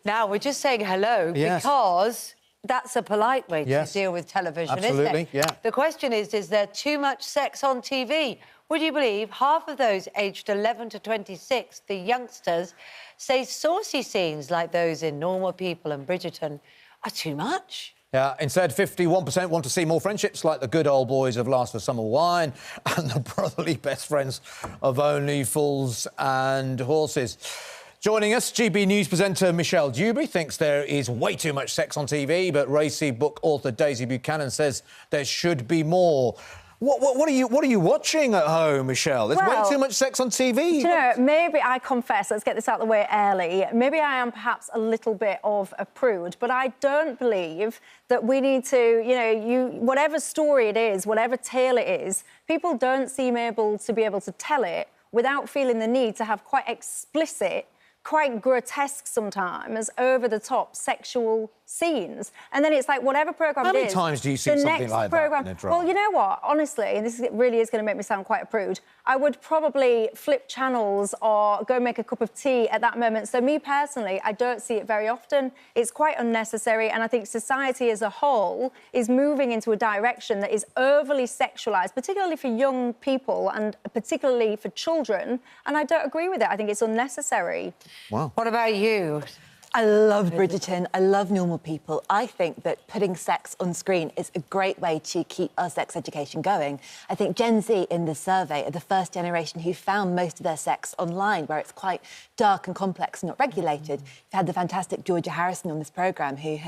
Now, we're just saying hello because that's a polite way to deal with television, isn't it? Yeah. The question is there too much sex on TV? Would you believe half of those aged 11 to 26, the youngsters, say saucy scenes like those in Normal People and Bridgerton are too much? Yeah, instead, 51% want to see more friendships like the good old boys of Last for Summer Wine and the brotherly best friends of Only Fools and Horses. Joining us, GB News presenter Michelle Dewberry thinks there is way too much sex on TV, but racy book author Daisy Buchanan says there should be more. What are you watching at home, Michelle? There's way too much sex on TV. Do you know, maybe I confess, let's get this out of the way early, maybe I am perhaps a little bit of a prude, but I don't believe that we need to, whatever story it is, whatever tale it is, people don't seem able to tell it without feeling the need to have quite explicit, quite grotesque sometimes, over-the-top sexual scenes. And then it's like, whatever programme it is... How many times do you see something like that in a drama? Well, you know what? Honestly, and this really is going to make me sound quite a prude, I would probably flip channels or go make a cup of tea at that moment. So me personally, I don't see it very often. It's quite unnecessary, and I think society as a whole is moving into a direction that is overly sexualised, particularly for young people and particularly for children, and I don't agree with it. I think it's unnecessary. Wow. What about you? I love Bridgerton. I love Normal People. I think that putting sex on screen is a great way to keep our sex education going. I think Gen Z in the survey are the first generation who found most of their sex online, where it's quite dark and complex and not regulated. You've had the fantastic Georgia Harrison on this programme, who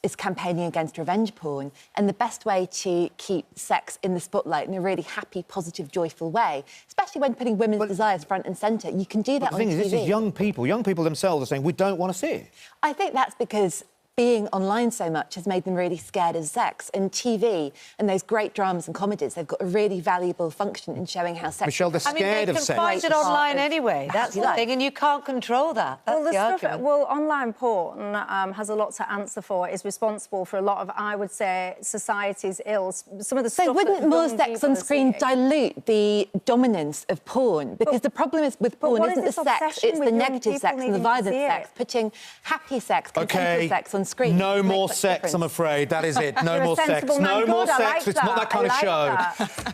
is campaigning against revenge porn. And the best way to keep sex in the spotlight in a really happy, positive, joyful way, especially when putting women's desires front and centre, you can do that on TV. The thing is, this is young people. Young people themselves are saying, we don't want to see it. I think that's because being online so much has made them really scared of sex. And TV and those great dramas and comedies, they've got a really valuable function in showing how sex... Michelle, they're scared of sex. They can find it online anyway. That's the thing, and you can't control that. That's the argument. Well, online porn has a lot to answer for. It's responsible for a lot of, I would say, society's ills. Some of the stuff. So wouldn't more sex on screen dilute the dominance of porn? Because the problem is with porn isn't the sex, it's the negative sex and the violent sex. Putting happy sex, consensual sex on screen. No more sex, I'm afraid. That is it. No more sex. No more sex. It's not that kind of show.